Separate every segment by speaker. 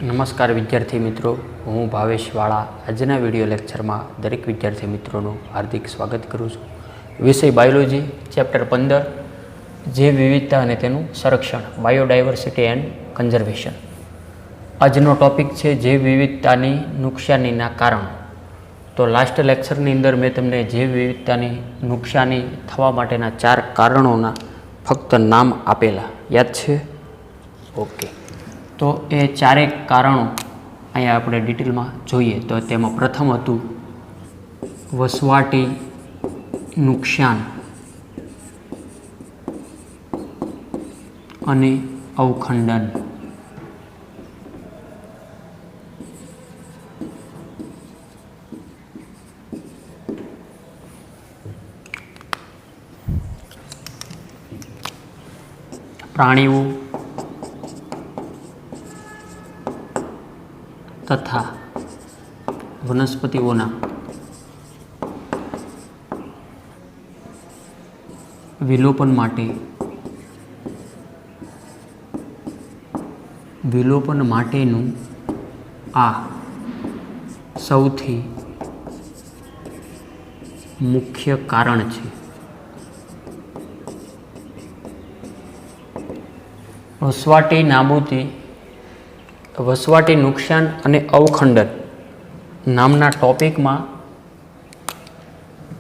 Speaker 1: નમસ્કાર વિદ્યાર્થી મિત્રો, હું ભાવેશ વાળા આજના વિડીયો લેક્ચરમાં દરેક વિદ્યાર્થી મિત્રોનું હાર્દિક સ્વાગત કરું છું. વિષય બાયોલોજી, ચેપ્ટર 15 જૈવ વિવિધતા અને તેનું સંરક્ષણ, બાયોડાયવર્સિટી એન્ડ કન્ઝર્વેશન. આજનો ટોપિક છે જૈવ વિવિધતાની નુકસાનીના કારણો. તો લાસ્ટ લેક્ચરની અંદર મેં તમને જૈવ વિવિધતાની નુકસાની થવા માટેના 4 કારણોના ફક્ત નામ આપેલા, યાદ છે? ઓકે. તો એ 4 કારણો અહીંયા આપણે ડિટેલમાં જોઈએ. તો તેમાં પ્રથમ હતું વસવાટી નુકસાન અને અવખંડન. પ્રાણીઓ તથા વનસ્પતિઓના વિલોપન માટેનું આ સૌથી મુખ્ય કારણ છે. વસવાટી નાબૂદી, વસવાટી નુકસાન અને અવખંડન નામના ટોપિકમાં,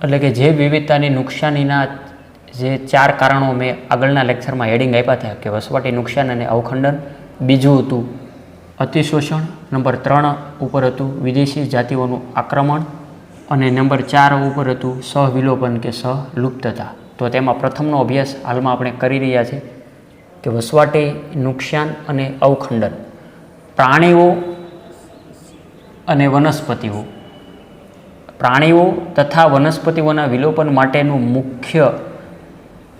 Speaker 1: એટલે કે જૈવ વિવિધતાની નુકસાનીના જે 4 કારણો મેં આગળના લેક્ચરમાં હેડિંગ આપ્યા હતા કે વસવાટી નુકસાન અને અવખંડન, બીજું હતું અતિશોષણ, નંબર 3 ઉપર હતું વિદેશી જાતિઓનું આક્રમણ, અને નંબર 4 ઉપર હતું સહવિલોપન કે સહલુપ્તતા. તો તેમાં પ્રથમનો અભ્યાસ હાલમાં આપણે કરી રહ્યા છીએ કે વસવાટી નુકસાન અને અવખંડન. પ્રાણીઓ અને વનસ્પતિઓ, પ્રાણીઓ તથા વનસ્પતિઓના વિલોપન માટેનું મુખ્ય,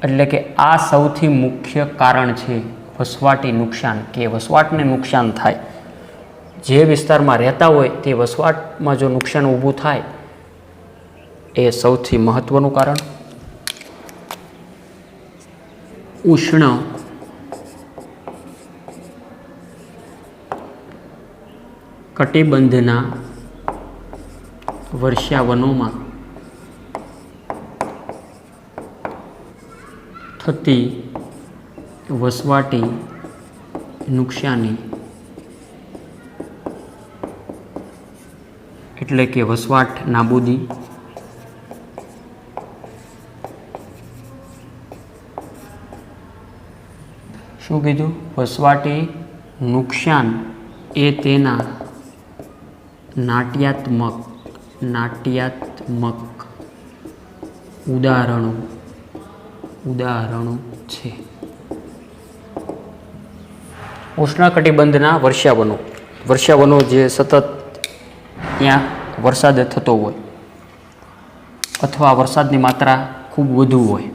Speaker 1: એટલે કે આ સૌથી મુખ્ય કારણ છે વસવાટી નુકસાન, કે વસવાટને નુકસાન થાય. જે વિસ્તારમાં રહેતા હોય તે વસવાટમાં જો નુકસાન ઊભું થાય એ સૌથી મહત્ત્વનું કારણ. ઉષ્ણ કટિબંધના વર્ષાવનોમાં થતી વસવાટી નુકસાની, એટલે કે વસવાટ નાબૂદી, શું કીધું? વસવાટી નુકસાન એ તેના નાટ્યાત્મક ઉદાહરણો છે. ઉષ્ણકટિબંધના વર્ષાવનો જે સતત ત્યાં વરસાદ થતો હોય અથવા વરસાદની માત્રા ખૂબ વધુ હોય.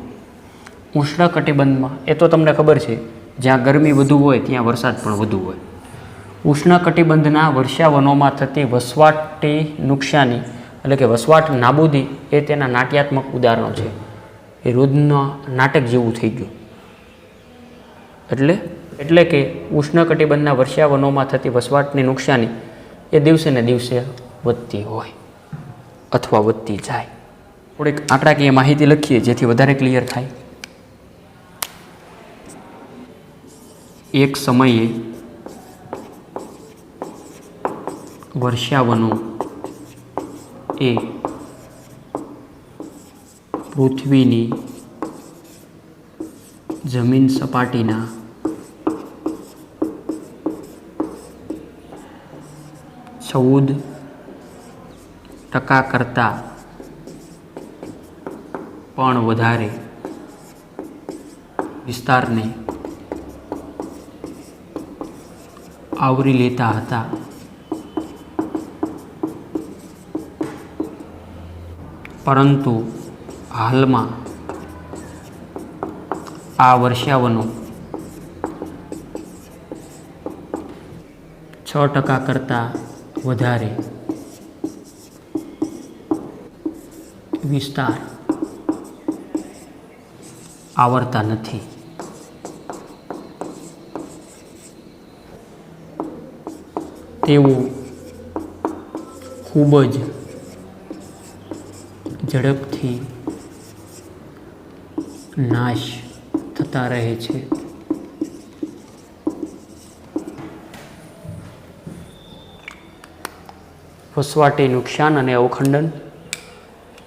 Speaker 1: ઉષ્ણકટિબંધમાં એ તો તમને ખબર છે, જ્યાં ગરમી વધુ હોય ત્યાં વરસાદ પણ વધુ હોય. ઉષ્ણકટિબંધના વર્ષાવનોમાં થતી વસવાટી નુકસાની, એટલે કે વસવાટ નાબૂદી એ તેના નાટ્યાત્મક ઉદાહરણો છે. એ રોજના નાટક જેવું થઈ ગયું. એટલે કે ઉષ્ણકટિબંધના વર્ષાવનોમાં થતી વસવાટની નુકસાની એ દિવસે ને દિવસે વધતી હોય અથવા વધતી જાય. થોડીક આંકડાકીય માહિતી લખીએ જેથી વધારે ક્લિયર થાય. એક સમયે વર્ષાવનો એ પૃથ્વીની જમીન સપાટીના 14% કરતાં પણ વધારે વિસ્તારને આવરી લેતા હતા. પરંતુ હાલમાં આ વર્ષાવનો 6% કરતાં વધારે વિસ્તાર આવરતા નથી. તેઓ ખૂબ જ ઝડપથી નાશ થતા રહે છે. વસવાટી નુકસાન અને અવખંડન.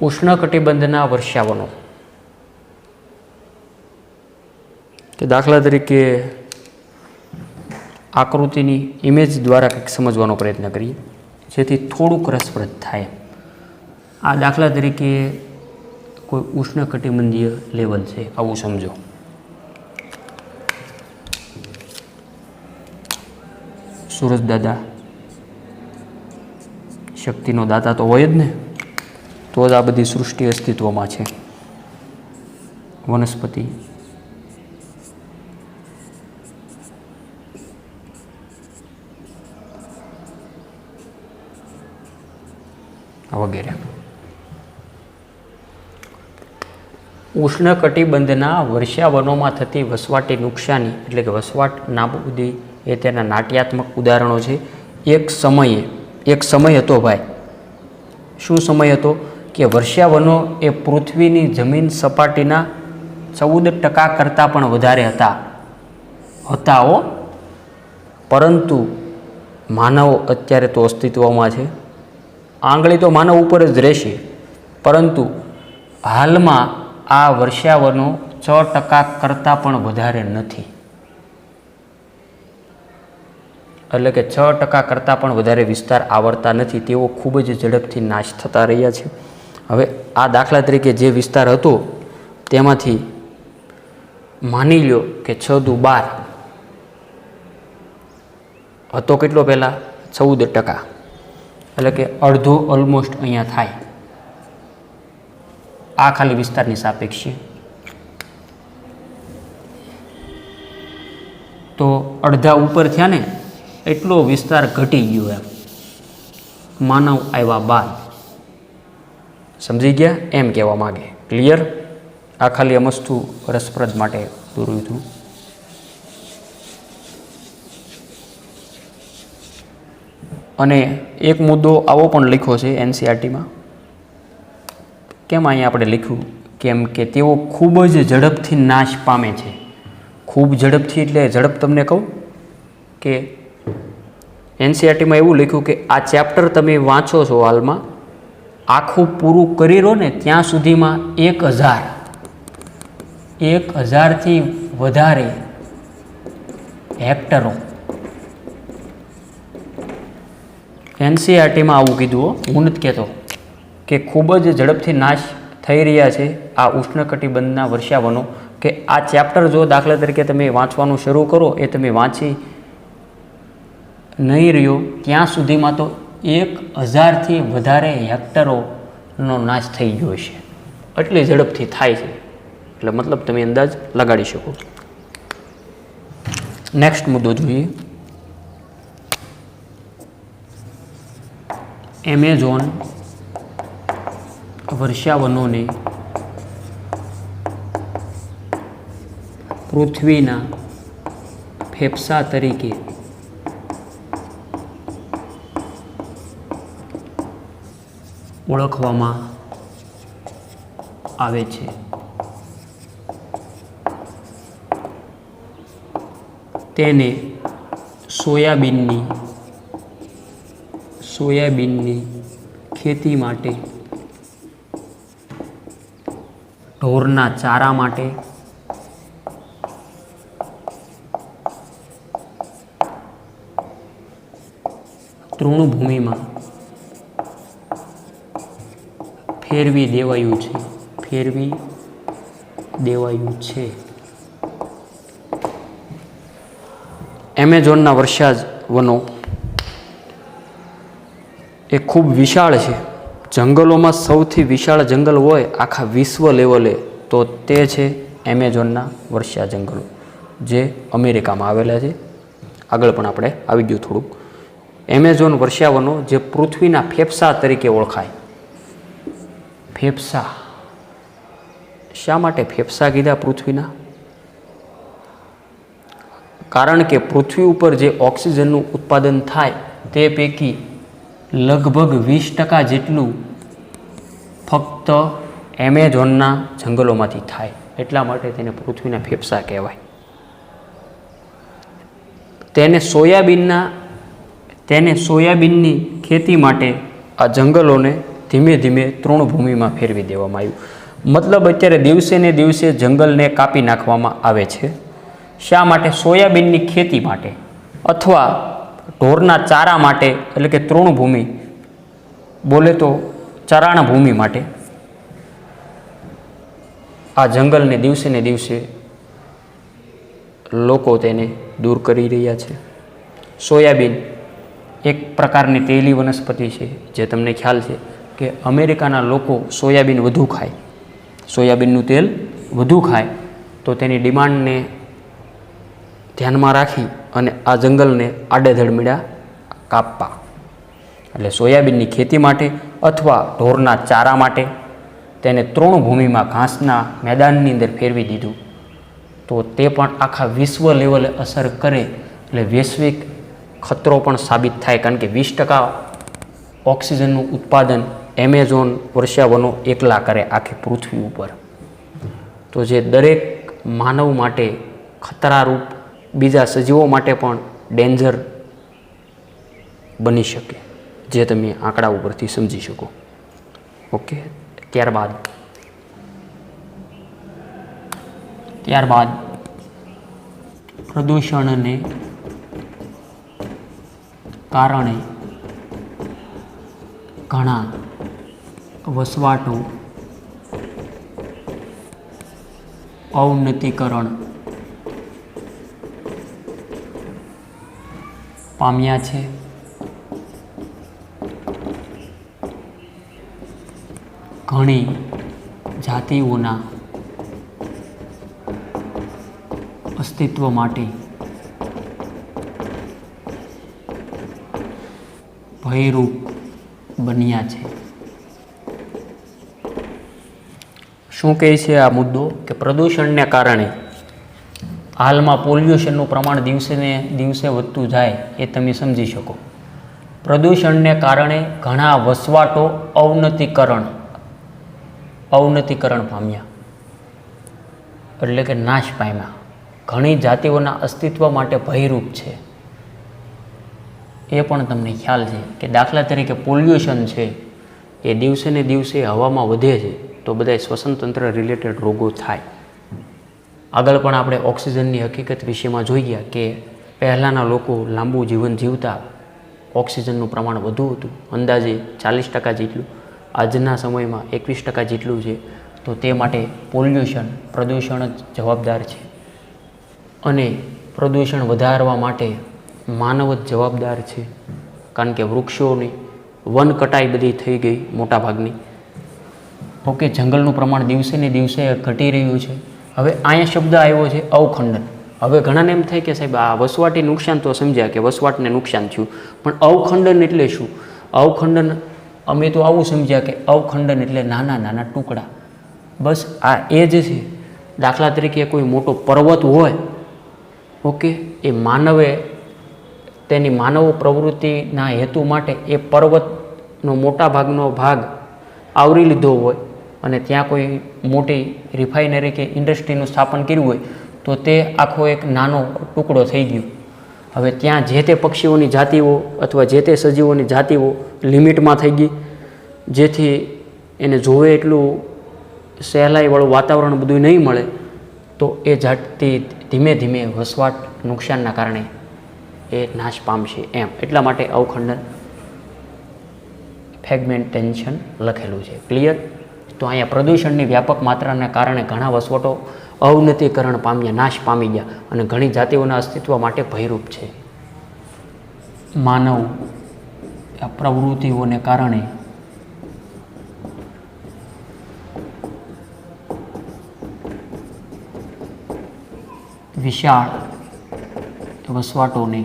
Speaker 1: ઉષ્ણકટિબંધના વર્ષાવનો કે દાખલા તરીકે આકૃતિની ઇમેજ દ્વારા કંઈક સમજવાનો પ્રયત્ન કરીએ જેથી થોડુંક રસપ્રદ થાય. આ દાખલા તરીકે કોઈ ઉષ્ણકટિબંધીય લેવલ છે આવું સમજો. સૂરજ દાદા શક્તિનો દાતા તો હોય જ ને, તો જ આ બધી સૃષ્ટિ અસ્તિત્વમાં છે. વનસ્પતિ, વગેરે. ઉષ્ણકટિબંધના વર્ષાવનોમાં થતી વસવાટી નુકસાની એટલે કે વસવાટ નાબૂદી એ તેના નાટ્યાત્મક ઉદાહરણો છે. એક સમય હતો ભાઈ. શું સમય હતો? કે વર્ષાવનો એ પૃથ્વીની જમીન સપાટીના 14% કરતાં પણ વધારે હતા. પરંતુ માનવો અત્યારે તો અસ્તિત્વમાં છે. આંગળી તો માનવ ઉપર જ રહેશે, પરંતુ હાલમાં આ વર્ષાવનો 6% કરતાં પણ વધારે નથી. એટલે કે 6% કરતાં પણ વધારે વિસ્તાર આવરતા નથી. તેઓ ખૂબ જ ઝડપથી નાશ થતા રહ્યા છે. હવે આ દાખલા તરીકે જે વિસ્તાર હતો તેમાંથી માની લો કે 6 દુ 12 હતો. કેટલો પહેલાં? 14%. એટલે કે અડધો ઓલમોસ્ટ અહીંયા થાય. આ ખાલી વિસ્તારની સાપેક્ષે. તો અડધા ઉપર થયા ને, એટલો વિસ્તાર ઘટી ગયો એમ માનવ આવ્યા બાદ. સમજી ગયા? એમ કહેવા માગે. ક્લિયર? આ ખાલી અમસ્તુ રસપ્રદ માટે દોર્યું હતું. અને એક મુદ્દો આવો પણ લખ્યો છે એનસીઆરટીમાં. કેમ અહીંયા આપણે લખ્યું? કેમ કે તેઓ ખૂબ જ ઝડપથી નાશ પામે છે. ખૂબ ઝડપથી એટલે ઝડપ તમને કહું કે એનસીઆરટીમાં એવું લખ્યું કે આ ચેપ્ટર તમે વાંચો છો હાલમાં, આખું પૂરું કરી રહો ને ત્યાં સુધીમાં 1000થી વધારે હેક્ટરો. એનસીઆરટીમાં આવું કીધું. હું નથી કહેતો કે ખૂબ જ ઝડપથી નાશ થઈ રહ્યા છે આ ઉષ્ણકટિબંધના વર્ષાવનો. કે આ ચેપ્ટર જો દાખલા તરીકે તમે વાંચવાનું શરૂ કરો, એ તમે વાંચી નહીં રહ્યો ત્યાં સુધીમાં તો 1000થી વધારે હેક્ટરોનો નાશ થઈ ગયો છે. એટલી ઝડપથી થાય છે. એટલે મતલબ તમે અંદાજ લગાડી શકો. નેક્સ્ટ મુદ્દો જોઈએ. એમેઝોન વર્ષાવનોને પૃથ્વીના ફેફસા તરીકે ઓળખવામાં આવે છે. તેને સોયાબીનની ખેતી માટે, ઢોરના ચારા માટે, તૃણભૂમિમાં ફેરવી દેવાયું છે. એમેઝોનના વર્ષાવનો એ ખૂબ વિશાળ છે. જંગલોમાં સૌથી વિશાળ જંગલ હોય આખા વિશ્વ લેવલે તો તે છે એમેઝોનના વર્ષા જંગલો, જે અમેરિકામાં આવેલા છે. આગળ પણ આપણે આવી ગયું થોડુંક. એમેઝોન વર્ષાવનો જે પૃથ્વીના ફેફસા તરીકે ઓળખાય. ફેફસા શા માટે ફેફસા કીધા પૃથ્વીના? કારણ કે પૃથ્વી ઉપર જે ઓક્સિજનનું ઉત્પાદન થાય તે પૈકી લગભગ 20% જેટલું ફક્ત એમેઝોનના જંગલોમાંથી થાય. એટલા માટે તેને પૃથ્વીના ફેફસા કહેવાય. તેને સોયાબીનની ખેતી માટે આ જંગલોને ધીમે ધીમે તૃણભૂમિમાં ફેરવી દેવામાં આવ્યું. મતલબ અત્યારે દિવસે ને દિવસે જંગલને કાપી નાખવામાં આવે છે. શા માટે? સોયાબીનની ખેતી માટે અથવા ઢોરના ચારા માટે, એટલે કે તૃણભૂમિ, બોલે તો ચરાણ ભૂમિ માટે આ જંગલને દિવસે ને દિવસે લોકો તેને દૂર કરી રહ્યા છે. સોયાબીન એક પ્રકારની તેલી વનસ્પતિ છે, જે તમને ખ્યાલ છે કે અમેરિકાના લોકો સોયાબીન વધુ ખાય, સોયાબીનનું તેલ વધુ ખાય, તો તેની ડિમાન્ડને ધ્યાનમાં રાખી અને આ જંગલને આડેધડ કાપવા. એટલે સોયાબીનની ખેતી માટે અથવા ઢોરના ચારા માટે તેને તૃણભૂમિમાં ઘાસના મેદાનની અંદર ફેરવી દીધું. તો તે પણ આખા વિશ્વ લેવલે અસર કરે, એટલે વૈશ્વિક ખતરો પણ સાબિત થાય. કારણ કે 20% ઓક્સિજનનું ઉત્પાદન એમેઝોન વર્ષાવનો એકલા કરે આખી પૃથ્વી ઉપર. તો જે દરેક માનવ માટે ખતરારૂપ, બીજા સજીવો માટે પણ ડેન્જર બની શકે, જે તમે આંકડા ઉપરથી સમજી શકો. ઓકે, ત્યારબાદ પ્રદૂષણને કારણે ઘણા વસવાટો અવનતિકરણ પામ્યા છે. ઘણી જાતિઓના અસ્તિત્વ માટે ભયરૂપ બન્યા છે. શું કહે છે આ મુદ્દો? કે પ્રદૂષણને કારણે હાલમાં પોલ્યુશનનું પ્રમાણ દિવસે ને દિવસે વધતું જાય એ તમે સમજી શકો. પ્રદૂષણને કારણે ઘણા વસવાટો અવનતિકરણ પામ્યા, એટલે કે નાશ પામ્યા. ઘણી જાતિઓના અસ્તિત્વ માટે ભયરૂપ છે, એ પણ તમને ખ્યાલ છે. કે દાખલા તરીકે પોલ્યુશન છે એ દિવસે ને દિવસે હવામાં વધે છે, તો બધા શ્વસનતંત્ર રિલેટેડ રોગો થાય. આગળ પણ આપણે ઓક્સિજનની હકીકત વિશેમાં જોઈ ગયા કે પહેલાંના લોકો લાંબુ જીવન જીવતા, ઓક્સિજનનું પ્રમાણ વધુ હતું, અંદાજે 40% જેટલું. આજના સમયમાં 21% જેટલું છે. તો તે માટે પ્રદૂષણ જ જવાબદાર છે. અને પ્રદૂષણ વધારવા માટે માનવ જ જવાબદાર છે. કારણ કે વૃક્ષોની વન કટાઈ બધી થઈ ગઈ મોટાભાગની. ઓકે, જંગલનું પ્રમાણ દિવસે ને દિવસે ઘટી રહ્યું છે. હવે અહીંયા શબ્દ આવ્યો છે અવખંડન. હવે ઘણાને એમ થાય કે સાહેબ આ વસવાટી નુકસાન તો સમજ્યા કે વસવાટને નુકસાન થયું, પણ અવખંડન એટલે શું? અવખંડન અમે તો આવું સમજ્યા કે અવખંડન એટલે નાના નાના ટુકડા. બસ આ એ જ છે. દાખલા તરીકે કોઈ મોટો પર્વત હોય, ઓકે, એ માનવે તેની માનવ પ્રવૃત્તિના હેતુ માટે એ પર્વતનો મોટા ભાગનો ભાગ આવરી લીધો હોય અને ત્યાં કોઈ મોટી રિફાઇનરી કે ઇન્ડસ્ટ્રીનું સ્થાપન કર્યું હોય, તો તે આખો એક નાનો ટુકડો થઈ ગયો. હવે ત્યાં જે તે પક્ષીઓની જાતિઓ અથવા જે તે સજીવોની જાતિઓ લિમિટમાં થઈ ગઈ, જેથી એને જોવે એટલું સહેલાઈવાળું વાતાવરણ બધું નહીં મળે, તો એ જાતિ ધીમે ધીમે વસવાટ નુકસાનના કારણે એ નાશ પામશે. એમ એટલા માટે અવખંડન ફ્રેગમેન્ટેશન લખેલું છે. ક્લિયર? તો અહીંયા પ્રદૂષણની વ્યાપક માત્રાના કારણે ઘણા વસવાટો અવનતિકરણ પામ્યા, નાશ પામી ગયા અને ઘણી જાતિઓના અસ્તિત્વ માટે ભયરૂપ છે. માનવ આ પ્રવૃત્તિઓને કારણે વિશાળ વસવાટોને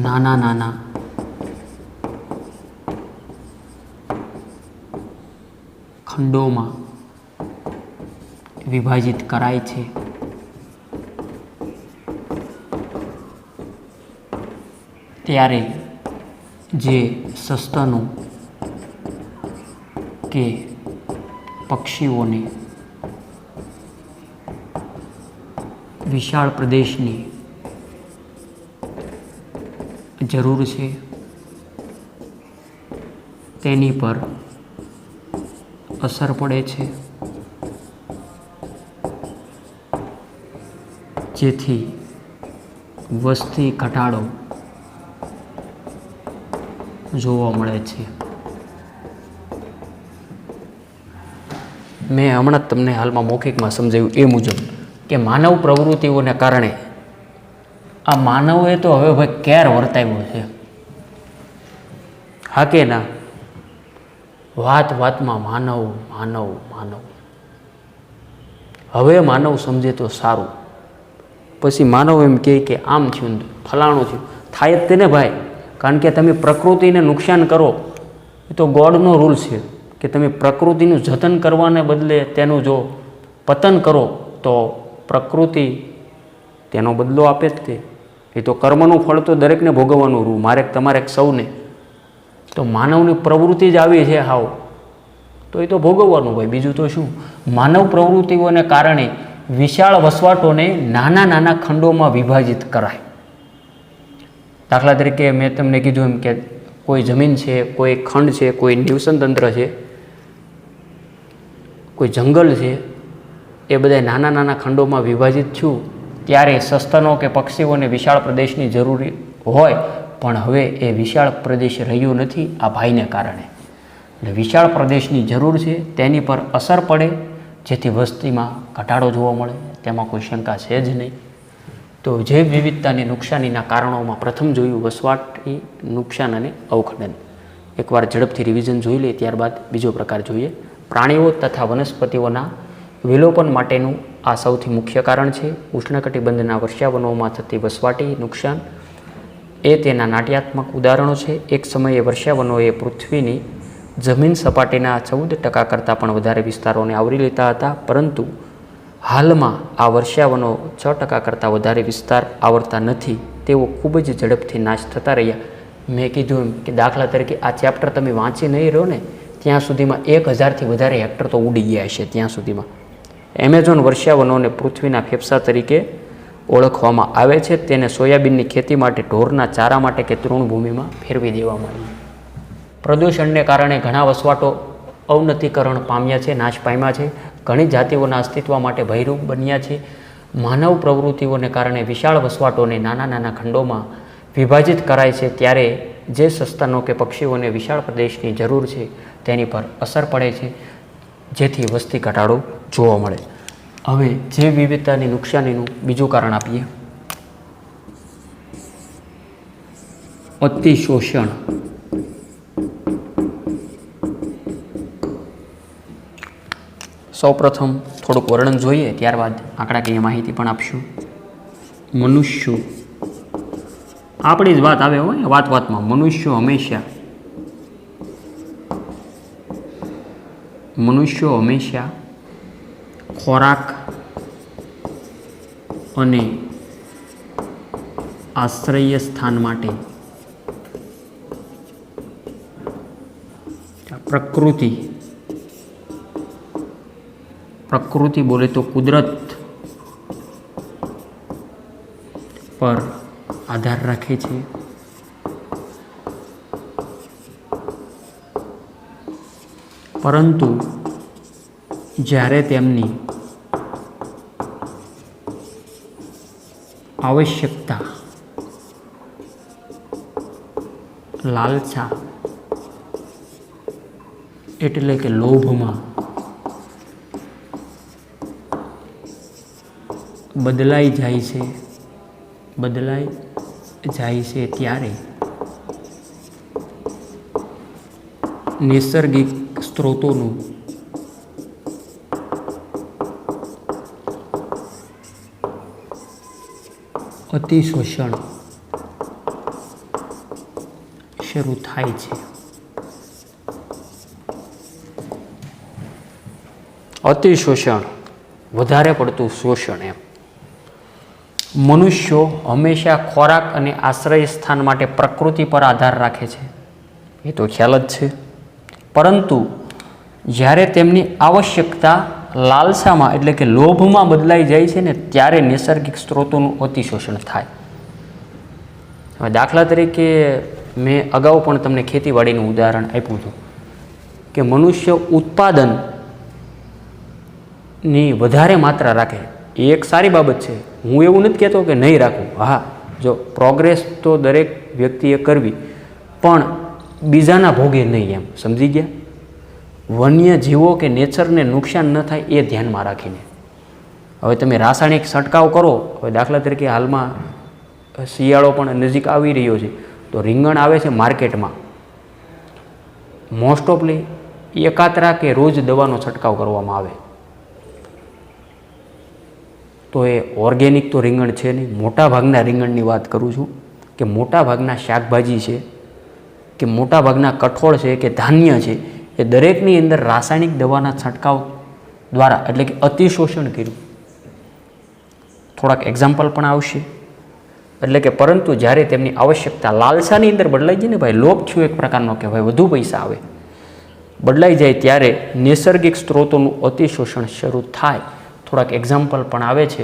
Speaker 1: નાના નાના ખંડોમાં વિભાજિત કરાય છે. ત્યારે જે સસ્તનો કે પક્ષીઓને વિશાળ પ્રદેશની જરૂર છે તેની પર અસર પડે છે, જેથી વસ્તી ઘટાડો જોવા મળે છે. મેં હમણાં જ તમને હાલમાં મૌખિકમાં સમજાવ્યું એ મુજબ કે માનવ પ્રવૃત્તિઓને કારણે આ માનવે તો હવે ભાઈ કેર વર્તાવ્યો છે. હા કે ના? વાત વાતમાં માનવ માનવ માનવ. હવે માનવ સમજે તો સારું. પછી માનવ એમ કહે કે આમ થયું ફલાણું થયું. થાય જ તેને ભાઈ, કારણ કે તમે પ્રકૃતિને નુકસાન કરો એ તો ગોડનો રૂલ છે કે તમે પ્રકૃતિનું જતન કરવાને બદલે તેનું જો પતન કરો તો પ્રકૃતિ તેનો બદલો આપે જ તે. એ તો કર્મનું ફળ તો દરેકને ભોગવવાનું રૂ, મારે તમારે સૌને. તો માનવની પ્રવૃત્તિ જ આવી છે હાવ, તો એ તો ભોગવવાનું ભાઈ, બીજું તો શું. માનવ પ્રવૃત્તિઓને કારણે વિશાળ વસવાટોને નાના નાના ખંડોમાં વિભાજિત કરાય. દાખલા તરીકે મેં તમને કીધું એમ કે કોઈ જમીન છે, કોઈ ખંડ છે, કોઈ નિવસન તંત્ર છે, કોઈ જંગલ છે, એ બધા નાના નાના ખંડોમાં વિભાજિત થયું ત્યારે સસ્તનો કે પક્ષીઓને વિશાળ પ્રદેશની જરૂરી હોય, પણ હવે એ વિશાળ પ્રદેશ રહ્યો નથી આ ભાઈને કારણે. એટલે વિશાળ પ્રદેશની જરૂર છે, તેની પર અસર પડે જેથી વસ્તીમાં ઘટાડો જોવા મળે, તેમાં કોઈ શંકા છે જ નહીં. તો જૈવ વિવિધતાની નુકસાનીના કારણોમાં પ્રથમ જોયું વસવાટની નુકસાન અને અવખડન. એકવાર ઝડપથી રિવિઝન જોઈ લઈએ, ત્યારબાદ બીજો પ્રકાર જોઈએ. પ્રાણીઓ તથા વનસ્પતિઓના વિલોપન માટેનું આ સૌથી મુખ્ય કારણ છે. ઉષ્ણકટિબંધના વર્ષાવનોમાં થતી વસવાટી નુકસાન એ તેના નાટ્યાત્મક ઉદાહરણો છે. એક સમયે વર્ષાવનોએ પૃથ્વીની જમીન સપાટીના 14% કરતાં પણ વધારે વિસ્તારોને આવરી લેતા હતા, પરંતુ હાલમાં આ વર્ષાવનો 6% કરતાં વધારે વિસ્તાર આવરતા નથી. તેઓ ખૂબ જ ઝડપથી નાશ થતા રહ્યા. મેં કીધું એમ કે દાખલા તરીકે આ ચેપ્ટર તમે વાંચી નહીં રહ્યો ને ત્યાં સુધીમાં 1000થી વધારે હેક્ટર તો ઉડી ગયા હશે. ત્યાં સુધીમાં એમેઝોન વર્ષાવનોને પૃથ્વીના ફેફસા તરીકે ઓળખવામાં આવે છે. તેને સોયાબીનની ખેતી માટે, ઢોરના ચારા માટે કે તૃણભૂમિમાં ફેરવી દેવામાં આવી. પ્રદૂષણને કારણે ઘણા વસવાટો અવનતિકરણ પામ્યા છે, નાશ પામ્યા છે. ઘણી જાતિઓના અસ્તિત્વ માટે ભયરૂપ બન્યા છે. માનવ પ્રવૃત્તિઓને કારણે વિશાળ વસવાટોને નાના નાના ખંડોમાં વિભાજિત કરાય છે, ત્યારે જે સસ્તનો કે પક્ષીઓને વિશાળ પ્રદેશની જરૂર છે તેની પર અસર પડે છે, જેથી વસ્તી ઘટાડો જોવા મળે. હવે જૈવ વિવિધતાની નુકસાનીનું બીજું કારણ આપીએ. અતિશોષણ. સૌપ્રથમ થોડુંક વર્ણન જોઈએ, ત્યારબાદ આંકડાકીય માહિતી પણ આપશું. મનુષ્યો, આપણી જ વાત આવે હોય વાત વાતમાં. મનુષ્યો હંમેશા ખોરાક અને આશ્રય સ્થાન માટે પ્રકૃતિ બોલે તો કુદરત પર આધાર રાખે છે. પરંતુ જ્યારે તેમની આવશ્યકતા, લાલસા એટલે કે લોભમાં બદલાઈ જાય છે ત્યારે નૈસર્ગિક સ્ત્રોતોનું અતિશોષણ શરૂ થાય છે. અતિશોષણ, વધારે પડતું શોષણ એમ. મનુષ્યો હંમેશા ખોરાક અને આશ્રય સ્થાન માટે પ્રકૃતિ પર આધાર રાખે છે, એ તો ખ્યાલ જ છે. પરંતુ જ્યારે તેમની આવશ્યકતા લાલસામાં એટલે કે લોભમાં બદલાઈ જાય છે ને ત્યારે નૈસર્ગિક સ્ત્રોતોનું અતિશોષણ થાય. હવે દાખલા તરીકે મેં અગાઉ પણ તમને ખેતીવાડીનું ઉદાહરણ આપ્યું હતું કે મનુષ્ય ઉત્પાદનની વધારે માત્રા રાખે, એ એક સારી બાબત છે. હું એવું નથી કહેતો કે નહીં રાખવું. હા, જો પ્રોગ્રેસ તો દરેક વ્યક્તિએ કરવી, પણ બીજાના ભોગે નહીં, એમ સમજી ગયા. વન્ય જીવો કે નેચરને નુકસાન ન થાય એ ધ્યાનમાં રાખીને. હવે તમે રાસાયણિક છંટકાવ કરો, હવે દાખલા તરીકે હાલમાં શિયાળો પણ નજીક આવી રહ્યો છે, તો રીંગણ આવે છે માર્કેટમાં, મોસ્ટ ઓફલી એકાતરા કે રોજ દવાનો છંટકાવ કરવામાં આવે. તો એ ઓર્ગેનિક તો રીંગણ છે નહીં. મોટાભાગના રીંગણની વાત કરું છું કે મોટાભાગના શાકભાજી છે કે મોટાભાગના કઠોળ છે કે ધાન્ય છે, એ દરેકની અંદર રાસાયણિક દવાના છંટકાવ દ્વારા એટલે કે અતિશોષણ કર્યું. થોડાક એક્ઝામ્પલ પણ આવશે. એટલે કે પરંતુ જ્યારે તેમની આવશ્યકતા લાલસાની અંદર બદલાઈ જાય ને ભાઈ, લોભ થયો એક પ્રકારનો કે ભાઈ વધુ પૈસા આવે, બદલાઈ જાય ત્યારે નૈસર્ગિક સ્ત્રોતોનું અતિશોષણ શરૂ થાય. થોડાક એક્ઝામ્પલ પણ આવે છે.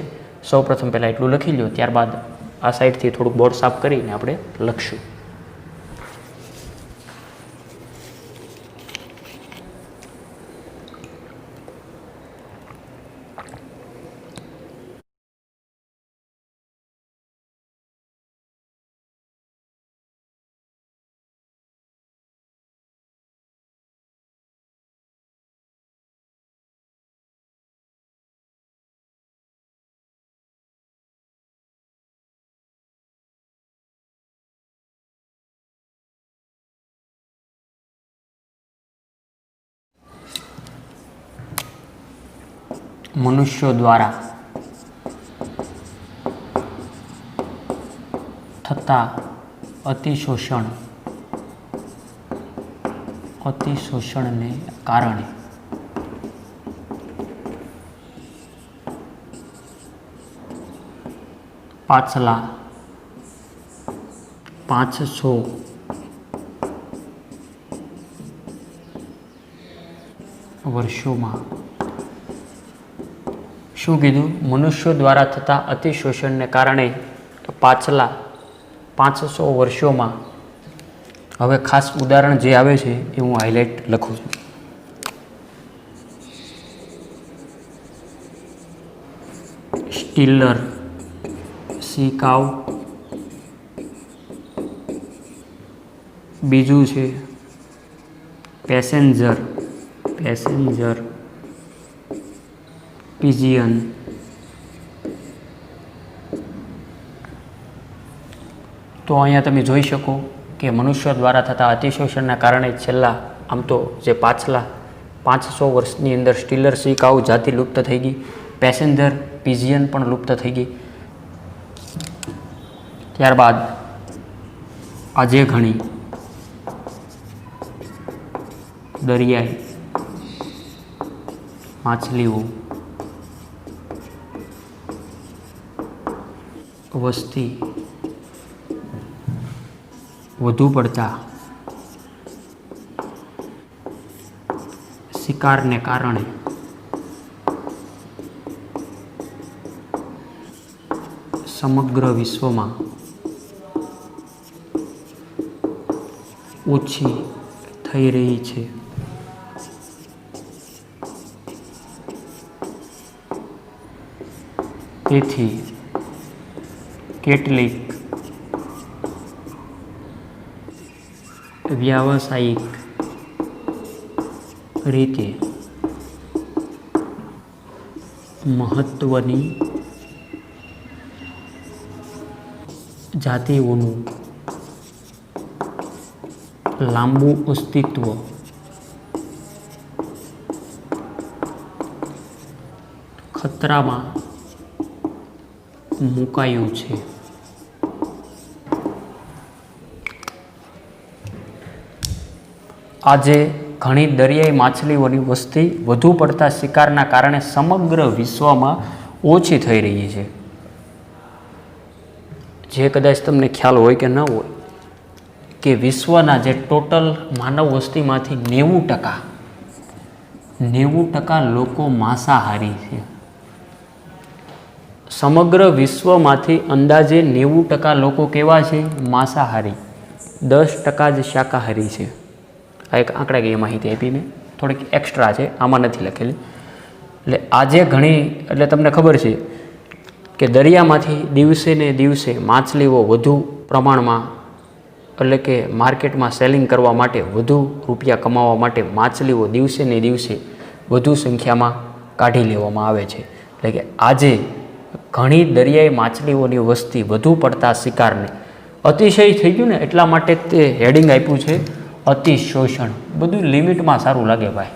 Speaker 1: સૌપ્રથમ પહેલાં એટલું લખી લો, ત્યારબાદ આ સાઈડથી થોડુંક બોર્ડ સાફ કરીને આપણે લખશું. મનુષ્યો દ્વારા થતા અતિશોષણને કારણે પાછલા 500 વર્ષોમાં શું કીધું? મનુષ્યો દ્વારા થતા અતિશોષણને કારણે પાછલા 500 વર્ષોમાં, હવે ખાસ ઉદાહરણ જે આવે છે એ હું હાઇલાઇટ લખું છું. સ્ટીલર સી કાઉ, બીજું છે પેસેન્જર પિજિયન, તો અહીંયા તમે જોઈ શકો કે મનુષ્યો દ્વારા થતા અતિશોષણના કારણે છેલ્લા આમ તો જે પાછલા 500 વર્ષની અંદર સ્ટીલર સી કાઉ જાતિ લુપ્ત થઈ ગઈ, પેસેન્જર પિજિયન પણ લુપ્ત થઈ ગઈ. ત્યારબાદ આજે ઘણી દરિયાઈ માછલીઓ વસ્તી વધુ પડતા શિકારને કારણે સમગ્ર વિશ્વમાં ઓછી થઈ રહી છે. તેથી કેટલીક વ્યાવસાયિક રીતે મહત્ત્વની જાતિઓનું લાંબુ અસ્તિત્વ ખતરામાં મુકાયું છે. આજે ઘણી દરિયાઈ માછલીઓની વસ્તી વધુ પડતા શિકારના કારણે સમગ્ર વિશ્વમાં ઓછી થઈ રહી છે. જે કદાચ તમને ખ્યાલ હોય કે ન હોય કે વિશ્વના જે ટોટલ માનવ વસ્તીમાંથી 90% લોકો માંસાહારી છે. સમગ્ર વિશ્વમાંથી અંદાજે 90% લોકો કેવા છે? માંસાહારી. 10% જ શાકાહારી છે. આ એક આંકડાકીય માહિતી આપી મેં, થોડીક એક્સ્ટ્રા છે, આમાં નથી લખેલી. એટલે આજે ઘણી, એટલે તમને ખબર છે કે દરિયામાંથી દિવસે ને દિવસે માછલીઓ વધુ પ્રમાણમાં, એટલે કે માર્કેટમાં સેલિંગ કરવા માટે, વધુ રૂપિયા કમાવા માટે માછલીઓ દિવસે ને દિવસે વધુ સંખ્યામાં કાઢી લેવામાં આવે છે. એટલે કે આજે ઘણી દરિયાઈ માછલીઓની વસ્તી વધુ પડતા શિકારને અતિશય થઈ ગયું ને, એટલા માટે તે હેડિંગ આપ્યું છે અતિશોષણ. બધું લિમિટમાં સારું લાગે ભાઈ,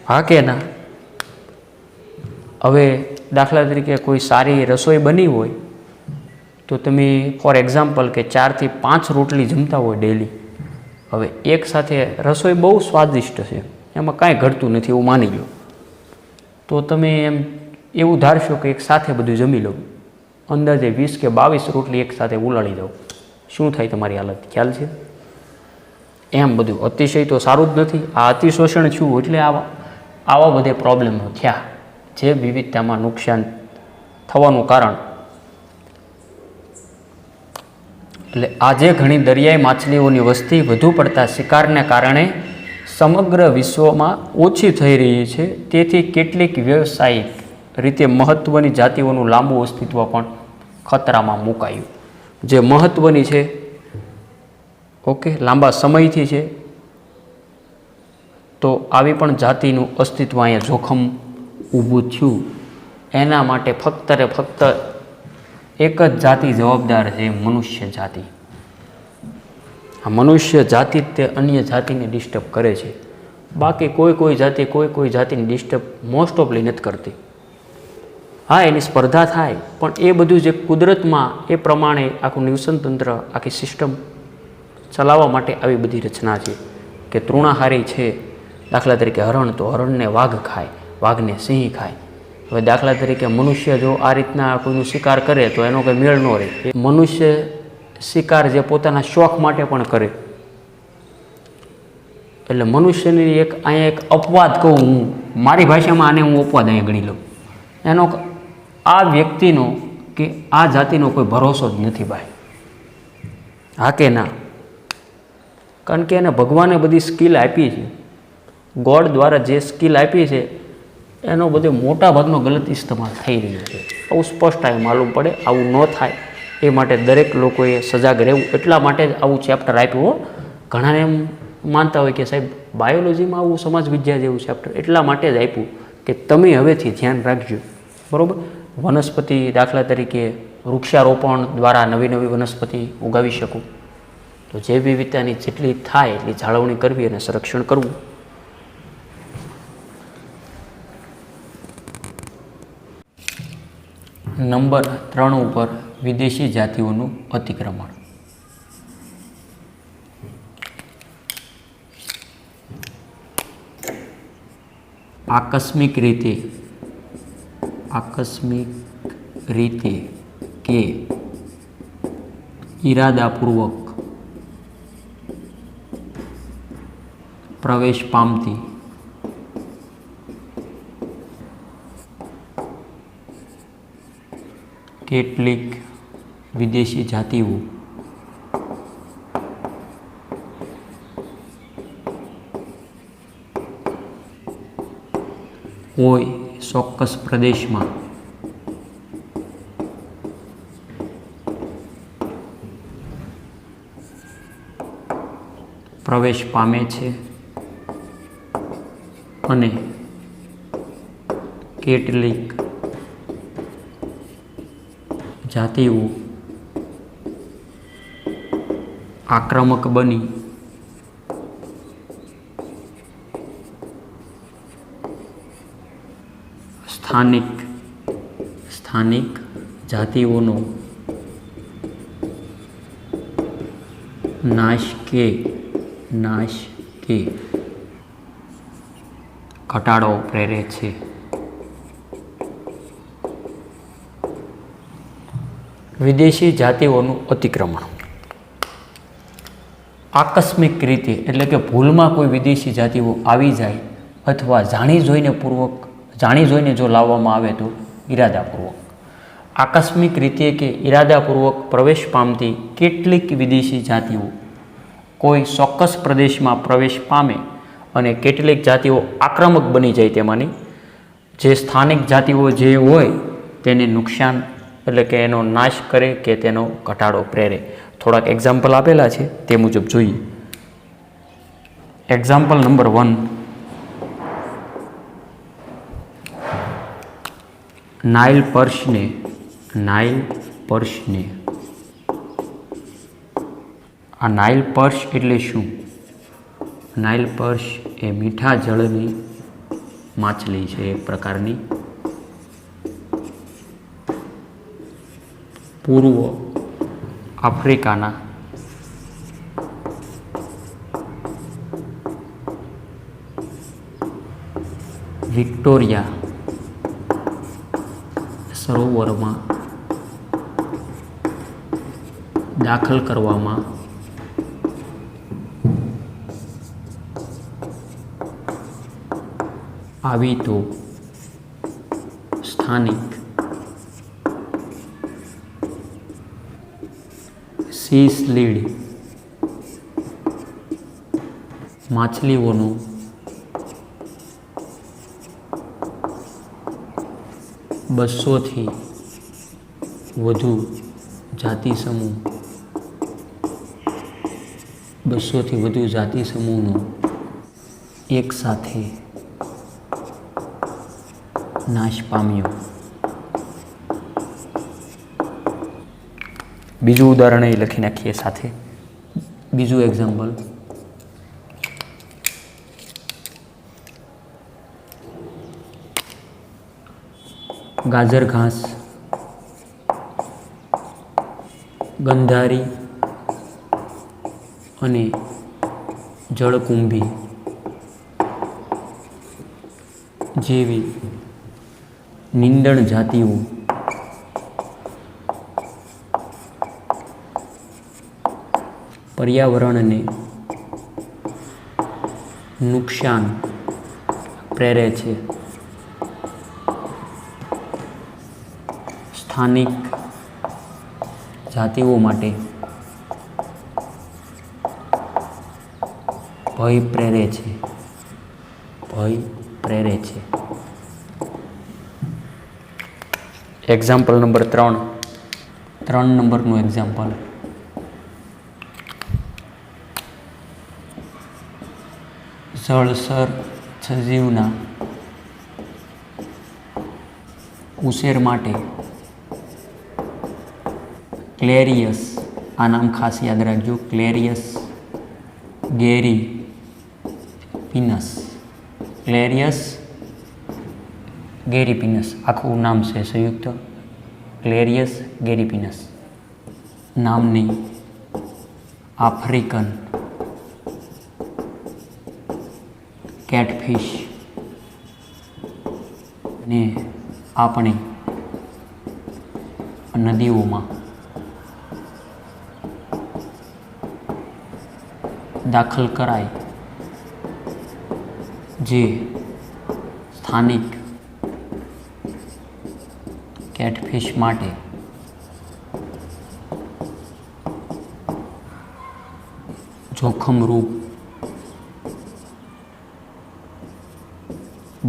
Speaker 1: હા કે ના? હવે દાખલા તરીકે કોઈ સારી રસોઈ બની હોય તો તમે ફોર એક્ઝામ્પલ કે 4 થી 5 રોટલી જમતા હોય ડેલી. હવે એક સાથે રસોઈ બહુ સ્વાદિષ્ટ છે, એમાં કાંઈ ઘટતું નથી એવું માની લો, તો તમે એમ એવું ધારશો કે એક સાથે બધું જમી લો. અંદાજે 20 કે 22 રોટલી એક સાથે ઉલાળી દો, શું થાય તમારી હાલત ખ્યાલ છે? એમ બધું અતિશય તો સારું જ નથી. આ અતિશોષણ થયું એટલે આવા બધે પ્રોબ્લેમો થયા, જે વિવિધતામાં નુકસાન થવાનું કારણ. એટલે આજે ઘણી દરિયાઈ માછલીઓની વસ્તી વધુ પડતા શિકારને કારણે સમગ્ર વિશ્વમાં ઓછી થઈ રહી છે. તેથી કેટલીક વ્યવસાયિક રીતે મહત્ત્વની જાતિઓનું લાંબુ અસ્તિત્વ પણ ખતરામાં મુકાયું. જે મહત્ત્વની છે, ઓકે, લાંબા સમયથી છે, તો આવી પણ જાતિનું અસ્તિત્વ અહીંયા જોખમ ઊભું થયું. એના માટે ફક્ત ને ફક્ત એક જ જાતિ જવાબદાર છે, મનુષ્ય જાતિ. આ મનુષ્ય જાતિ જ તે અન્ય જાતિને ડિસ્ટર્બ કરે છે. બાકી કોઈ જાતિ કોઈ જાતિને ડિસ્ટર્બ મોસ્ટ ઓફલી નથી કરતી. હા, એની સ્પર્ધા થાય, પણ એ બધું જે કુદરતમાં એ પ્રમાણે આખું નિવસનતંત્ર, આખી સિસ્ટમ ચલાવવા માટે આવી બધી રચના છે. કે તૃણાહારી છે, દાખલા તરીકે હરણ, તો હરણને વાઘ ખાય, વાઘને સિંહ ખાય. હવે દાખલા તરીકે મનુષ્ય જો આ રીતના કોઈનું શિકાર કરે તો એનો કંઈ મેળ ન રહે. મનુષ્ય શિકાર જે પોતાના શોખ માટે પણ કરે. એટલે મનુષ્યની અહીંયા એક અપવાદ કહું હું, મારી ભાષામાં આને હું અપવાદ અહીંયા ગણી લઉં. એનો આ વ્યક્તિનો કે આ જાતિનો કોઈ ભરોસો જ નથી ભાઈ, હા કે ના? કારણ કે એને ભગવાને બધી સ્કિલ આપી છે, ગોડ દ્વારા જે સ્કિલ આપી છે એનો બધો મોટા ભાગનો ગલત ઇસ્તેમાલ થઈ રહ્યો છે. આવું સ્પષ્ટ અહીં માલુમ પડે. આવું ન થાય એ માટે દરેક લોકોએ સજાગ રહેવું. એટલા માટે જ આવું ચેપ્ટર આપ્યું. ઘણાને એમ માનતા હોય કે સાહેબ બાયોલોજીમાં આવું સમાજ વિદ્યા જેવું ચેપ્ટર, એટલા માટે જ આપ્યું કે તમે હવેથી ધ્યાન રાખજો, બરાબર? વનસ્પતિ, દાખલા તરીકે વૃક્ષારોપણ દ્વારા નવી વનસ્પતિ ઉગાવી શકું, તો જે વિવિધતાની જેટલી થાય એટલી જાળવણી કરવી અને સંરક્ષણ કરવું. નંબર 3 ઉપર વિદેશી જાતિઓનું અતિક્રમણ. આકસ્મિક રીતે કે ઈરાદાપૂર્વક પ્રવેશ પામતી કેટલીક વિદેશી જાતિઓ કોઈ ચોક્કસ પ્રદેશમાં પ્રવેશ પામે છે અને કેટલીક જાતિઓ આક્રમક બની સ્થાનિક જાતિઓનો નાશ કે ઘટાડો પ્રેરે છે. વિદેશી જાતિઓનું અતિક્રમણ. આકસ્મિક રીતે એટલે કે ભૂલમાં કોઈ વિદેશી જાતિઓ આવી જાય અથવા જાણી જોઈને જો લાવવામાં આવે તો ઈરાદાપૂર્વક. આકસ્મિક રીતે કે ઈરાદાપૂર્વક પ્રવેશ પામતી કેટલીક વિદેશી જાતિઓ કોઈ ચોક્કસ પ્રદેશમાં પ્રવેશ પામે અને કેટલીક જાતિઓ આક્રમક બની જાય તેમાંની જે સ્થાનિક જાતિઓ જે હોય તેને નુકસાન એટલે કે એનો નાશ કરે કે તેનો ઘટાડો પ્રેરે. થોડાક એક્ઝામ્પલ આપેલા છે તે મુજબ જોઈએ. એક્ઝામ્પલ નંબર 1, નાઇલ પર્શને આ નાઇલ પર્શ એટલે શું? નાઇલ પર્શ એ મીઠા જળની માછલી છે, એક પ્રકારની. પૂર્વ આફ્રિકાના વિક્ટોરિયા સરોવરમાં દાખલ કરવામાં આવી તો સ્થાનિક સી સ્લીડ માછલીઓનો બસોથી વધુ જાતિ સમૂહનો એક સાથે નાશ પામ્યો. બીજું ઉદાહરણ એ લખી નાખીએ સાથે. બીજું એક્ઝામ્પલ, ગાજર ઘાસ, ગંધારી અને જળકુંભી જેવી નીંદણ જાતિઓ પર્યાવરણને નુકસાન પ્રેરે છે. સ્થાનિક જાતિઓ માટે ભય પ્રેરે છે. એક્ઝામ્પલ નંબર 3 નંબરનું એક્ઝામ્પલ, જળચર સજીવના ઉછેર માટે ક્લેરિયસ, આ નામ ખાસ યાદ રાખજો, ક્લેરિયસ ગેરીપિનસ આખું નામ છે સંયુક્ત, ક્લેરિયસ ગેરીપિનસ નામની આફ્રિકન કેટફિશ ને આપણે નદીઓમાં દાખલ કરાય, જે સ્થાનિક કેટફિશ માટે જોખમરૂપ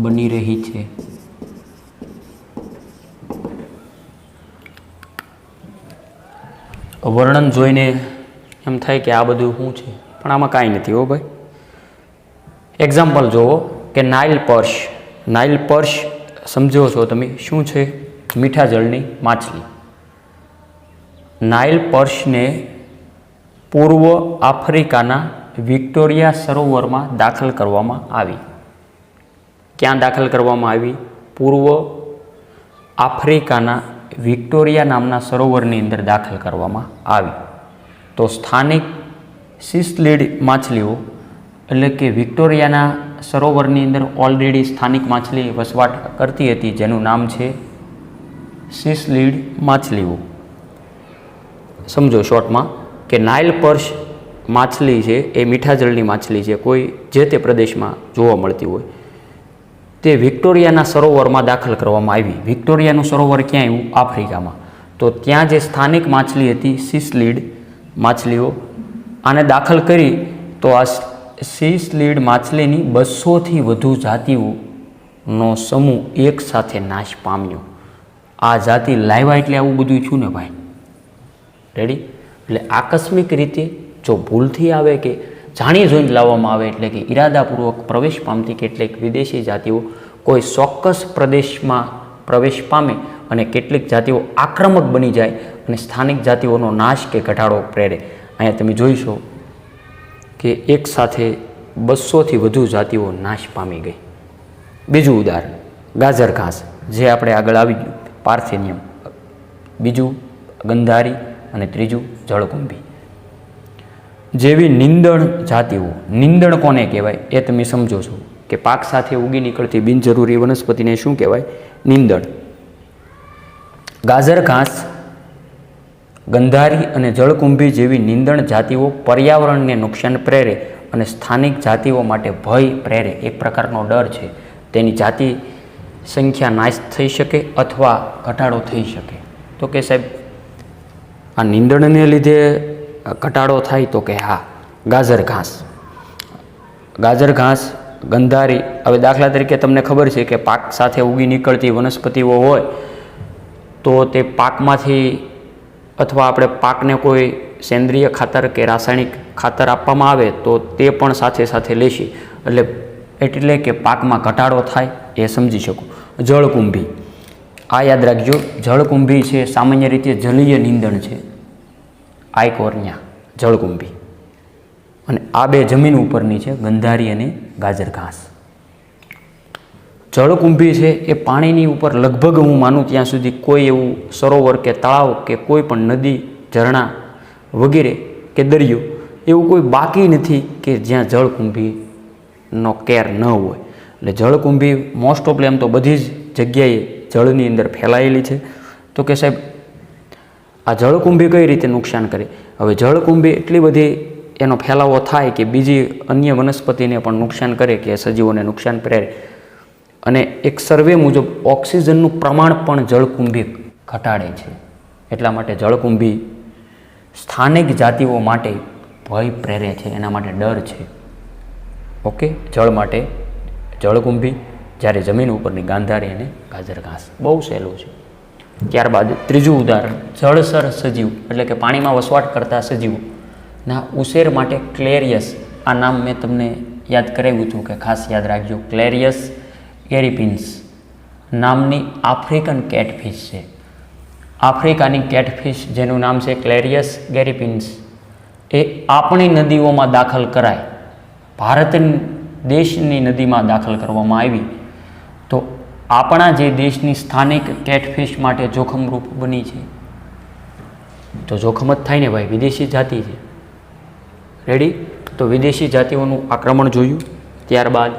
Speaker 1: બની રહી છે. વર્ણન જોઈને એમ થાય કે આ બધું શું છે, પણ આમાં કાંઈ નથી હો ભાઈ. એક્ઝામ્પલ જુઓ કે નાઇલ પર્શ સમજો છો તમે શું છે? મીઠા જળની માછલી. નાઇલ પર્શને પૂર્વ આફ્રિકાના વિક્ટોરિયા સરોવરમાં દાખલ કરવામાં આવી. ક્યાં દાખલ કરવામાં આવી? પૂર્વ આફ્રિકાના વિક્ટોરિયા નામના સરોવરની અંદર દાખલ કરવામાં આવી. તો સ્થાનિક સિસલીડ માછલીઓ એટલે કે વિક્ટોરિયાના સરોવરની અંદર ઓલરેડી સ્થાનિક માછલી વસવાટ કરતી હતી, જેનું નામ છે સિસલીડ માછલીઓ. સમજો શોર્ટમાં કે નાઇલ પર્સ માછલી છે એ મીઠા જળની માછલી છે, કોઈ જે તે પ્રદેશમાં જોવા મળતી હોય, તે વિક્ટોરિયાના સરોવરમાં દાખલ કરવામાં આવી. વિક્ટોરિયાનું સરોવર ક્યાં આવ્યું? આફ્રિકામાં. તો ત્યાં જે સ્થાનિક માછલી હતી સીસ્લીડ માછલીઓ, આને દાખલ કરી તો આ સીસ્લીડ માછલીની 200થી વધુ જાતિઓનો સમૂહ એક સાથે નાશ પામ્યો. આ જાતિ લાવ્યા એટલે આવું બધું થયું ને ભાઈ. રેડી? એટલે આકસ્મિક રીતે જો ભૂલથી આવે કે જાણી જોઈને લાવવામાં આવે એટલે કે ઈરાદાપૂર્વક પ્રવેશ પામતી કેટલીક વિદેશી જાતિઓ કોઈ ચોક્કસ પ્રદેશમાં પ્રવેશ પામે અને કેટલીક જાતિઓ આક્રમક બની જાય અને સ્થાનિક જાતિઓનો નાશ કે ઘટાડો પ્રેરે. અહીંયા તમે જોઈશો કે એક સાથે 200થી વધુ જાતિઓ નાશ પામી ગઈ. બીજું ઉદાહરણ ગાજર ઘાસ, જે આપણે આગળ આવી ગયું પાર્થેનિયમ, બીજું ગંધારી અને ત્રીજું જળકુંભી જેવી નીંદણ જાતિઓ. નીંદણ કોને કહેવાય એ તમે સમજો છો કે પાક સાથે ઉગી નીકળતી બિનજરૂરી વનસ્પતિને શું કહેવાય? નીંદણ. ગાજર ઘાસ, ગંધારી અને જળકુંભી જેવી નીંદણ જાતિઓ પર્યાવરણને નુકસાન પ્રેરે અને સ્થાનિક જાતિઓ માટે ભય પ્રેરે. એક પ્રકારનો ડર છે, તેની જાતિ સંખ્યા નાશ થઈ શકે અથવા ઘટાડો થઈ શકે. તો કે સાહેબ આ નીંદણને લીધે ઘટાડો થાય? તો કે હા. ગાજર ઘાસ, ગાજર ઘાસ, ગંધારી. હવે દાખલા તરીકે તમને ખબર છે કે પાક સાથે ઉગી નીકળતી વનસ્પતિઓ હોય તો તે પાકમાંથી અથવા આપણે પાકને કોઈ સેન્દ્રિય ખાતર કે રાસાયણિક ખાતર આપવામાં આવે તો તે પણ સાથે સાથે લેશે, એટલે કે પાકમાં ઘટાડો થાય એ સમજી શકો. જળકુંભી, આ યાદ રાખજો, જળકુંભી છે સામાન્ય રીતે જલીય નીંદણ છે, આઇકોર્નિયા જળકુંભી. અને આ બે જમીન ઉપરની છે, ગંધારી અને ગાજર ઘાસ. જળકુંભી છે એ પાણીની ઉપર લગભગ હું માનું ત્યાં સુધી કોઈ એવું સરોવર કે તળાવ કે કોઈ પણ નદી, ઝરણા વગેરે કે દરિયો એવું કોઈ બાકી નથી કે જ્યાં જળકુંભીનો કેર ન હોય. એટલે જળકુંભી મોસ્ટ ઓફલી એમ તો બધી જ જગ્યાએ જળની અંદર ફેલાયેલી છે. તો કે સાહેબ આ જળકુંભી કઈ રીતે નુકસાન કરે? હવે જળકુંભી એટલી બધી એનો ફેલાવો થાય કે બીજી અન્ય વનસ્પતિને પણ નુકસાન કરે કે સજીવોને નુકસાન પ્રેરે. અને એક સર્વે મુજબ ઓક્સિજનનું પ્રમાણ પણ જળકુંભી ઘટાડે છે. એટલા માટે જળકુંભી સ્થાનિક જાતિઓ માટે ભય પ્રેરે છે, એના માટે ડર છે. ઓકે, જળ માટે જળકુંભી, જ્યારે જમીન ઉપરની ગાંધારી અને ગાજર ઘાસ. બહુ સહેલું છે. ત્યારબાદ ત્રીજું ઉદાહરણ જળચર સજીવ એટલે કે પાણીમાં વસવાટ કરતા સજીવો ના ઉછેર માટે ક્લેરિયસ. આ નામ મેં તમને યાદ કરાવ્યું હતું કે ખાસ યાદ રાખજો. ક્લેરિયસ ગેરીપિન્સ નામની આફ્રિકન કેટફિશ છે. આફ્રિકાની કેટફિશ જેનું નામ છે ક્લેરિયસ ગેરીપિન્સ એ આપણી નદીઓમાં દાખલ કરાય, ભારત દેશની નદીમાં દાખલ કરવામાં આવી તો આપણા જે દેશની સ્થાનિક કેટફિશ માટે જોખમરૂપ બની છે. તો જોખમ જ થાય ને ભાઈ, વિદેશી જાતિ છે. રેડી? તો વિદેશી જાતિઓનું આક્રમણ જોયું. ત્યારબાદ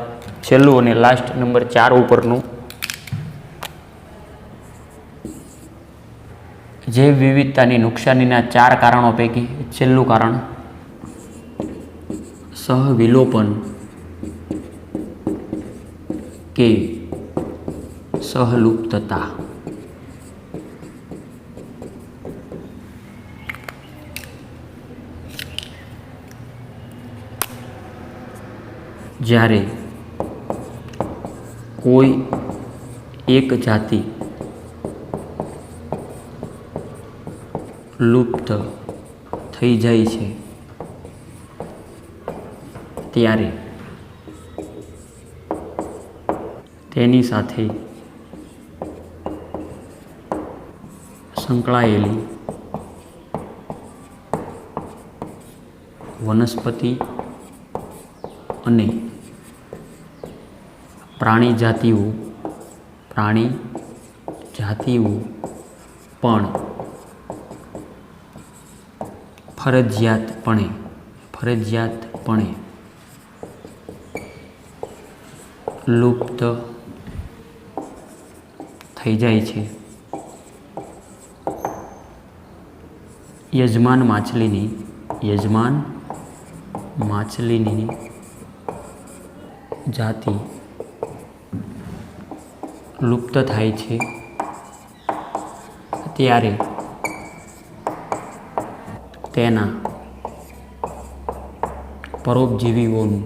Speaker 1: છેલ્લું અને લાસ્ટ નંબર 4 ઉપરનું જૈવ વિવિધતાની નુકસાનીના 4 કારણો પૈકી છેલ્લું કારણ સહવિલોપન કે સહલુપ્તતા. જ્યારે કોઈ એક જાતિ લુપ્ત થઈ જાય છે ત્યારે તેની સાથે સંકળાયેલી વનસ્પતિ અને પ્રાણી જાતિઓ પણ ફરજિયાતપણે લુપ્ત થઈ જાય છે. યજમાન માછલીની જાતિ લુપ્ત થાય છે ત્યારે તેના પરોપજીવીઓનું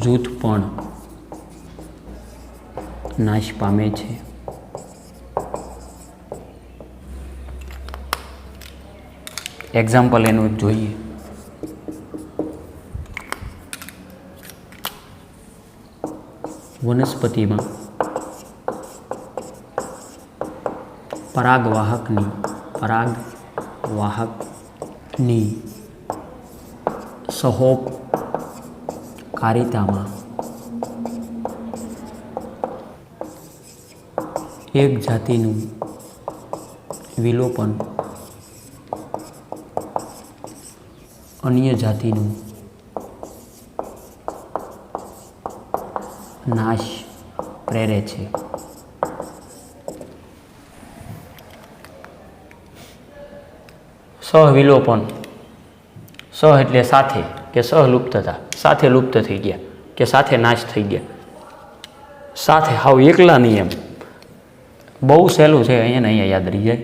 Speaker 1: જૂથ પણ નાશ પામે છે. એક્ઝામ્પલ એનું જોઈએ. વનસ્પતિમાં પરાગવાહકની સહોપકારિતામાં એક જાતિનું વિલોપન અન્ય જાતિનું નાશ પ્રેરે છે. સહવિલોપન, સહ એટલે સાથે કે સહલુપ્તતા, સાથે લુપ્ત થઈ ગયા કે સાથે નાશ થઈ ગયા, સાથે હાવ એકલા નહીં. એમ બહુ સહેલું છે, અહીંયા યાદ રહી જાય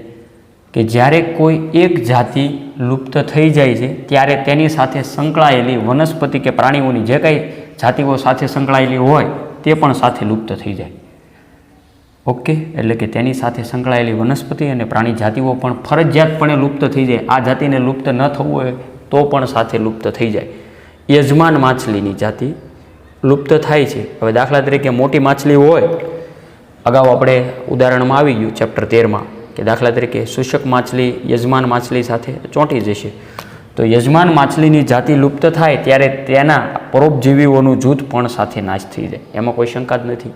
Speaker 1: કે જ્યારે કોઈ એક જાતિ લુપ્ત થઈ જાય છે ત્યારે તેની સાથે સંકળાયેલી વનસ્પતિ કે પ્રાણીઓની જે કાંઈ જાતિઓ સાથે સંકળાયેલી હોય તે પણ સાથે લુપ્ત થઈ જાય. ઓકે, એટલે કે તેની સાથે સંકળાયેલી વનસ્પતિ અને પ્રાણી જાતિઓ પણ ફરજિયાતપણે લુપ્ત થઈ જાય. આ જાતિને લુપ્ત ન થવું હોય તો પણ સાથે લુપ્ત થઈ જાય. યજમાન માછલીની જાતિ લુપ્ત થાય છે. હવે દાખલા તરીકે મોટી માછલી હોય, અગાઉ આપણે ઉદાહરણમાં આવી ગયું ચેપ્ટર 13માં કે દાખલા તરીકે શુષ્ક માછલી યજમાન માછલી સાથે ચોંટી જશે. તો યજમાન માછલીની જાતિ લુપ્ત થાય ત્યારે તેના પરોપજીવીઓનું જૂથ પણ સાથે નાશ થઈ જાય. એમાં કોઈ શંકા જ નથી.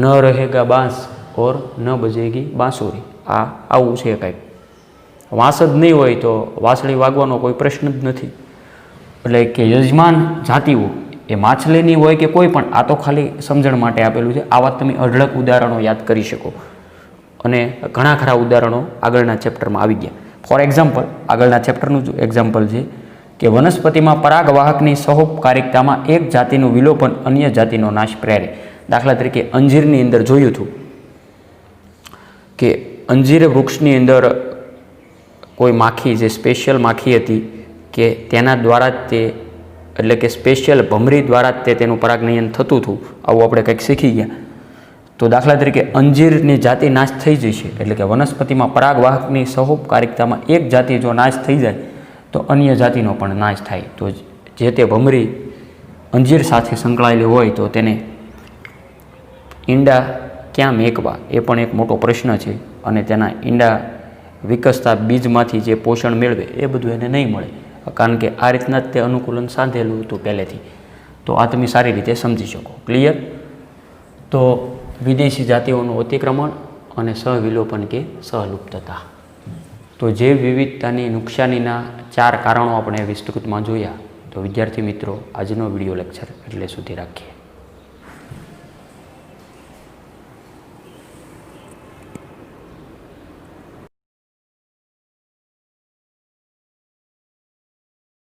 Speaker 1: ન રહેગા બાંસ ઓર ન બજેગી બાંસુરી, આવું છે કાંઈક. વાંસ જ નહીં હોય તો વાંસળી વાગવાનો કોઈ પ્રશ્ન જ નથી. એટલે કે યજમાન જાતિઓ એ માછલીની હોય કે કોઈ પણ, આ તો ખાલી સમજણ માટે આપેલું છે. આવા તમે અઢળક ઉદાહરણો યાદ કરી શકો અને ઘણા ખરા ઉદાહરણો આગળના ચેપ્ટરમાં આવી ગયા. ફોર એક્ઝામ્પલ, આગળના ચેપ્ટરનું જ એક્ઝામ્પલ છે કે વનસ્પતિમાં પરાગવાહકની સહોપકારિકતામાં એક જાતિનું વિલોપન અન્ય જાતિનો નાશ પ્રેરે. દાખલા તરીકે અંજીરની અંદર જોયું હતું કે અંજીર વૃક્ષની અંદર કોઈ માખી, જે સ્પેશિયલ માખી હતી કે તેના દ્વારા જ તે, એટલે કે સ્પેશિયલ ભમરી દ્વારા જ તે તેનું પરાગનયન થતું હતું. આવું આપણે કંઈક શીખી ગયા. તો દાખલા તરીકે અંજીરની જાતિ નાશ થઈ જશે, એટલે કે વનસ્પતિમાં પરાગવાહકની સહોપકારિકતામાં એક જાતિ જો નાશ થઈ જાય તો અન્ય જાતિનો પણ નાશ થાય. તો જે તે ભમરી અંજીર સાથે સંકળાયેલી હોય તો તેને ઈંડા ક્યાં મેકવા એ પણ એક મોટો પ્રશ્ન છે. અને તેના ઈંડા વિકસતા બીજમાંથી જે પોષણ મેળવે એ બધું એને નહીં મળે, કારણ કે આ રીતના જ તે અનુકૂલન સાધેલું હતું પહેલેથી. તો આ તમે સારી રીતે સમજી શકો. ક્લિયર? તો વિદેશી જાતિઓનું અતિક્રમણ અને સહવિલોપન કે સહલુપ્તતા. તો જૈવ વિવિધતાની નુકસાનીના 4 કારણો આપણે વિસ્તૃતમાં જોયા. તો વિદ્યાર્થી મિત્રો, આજનો વિડીયો લેક્ચર એટલે સુધી રાખીએ.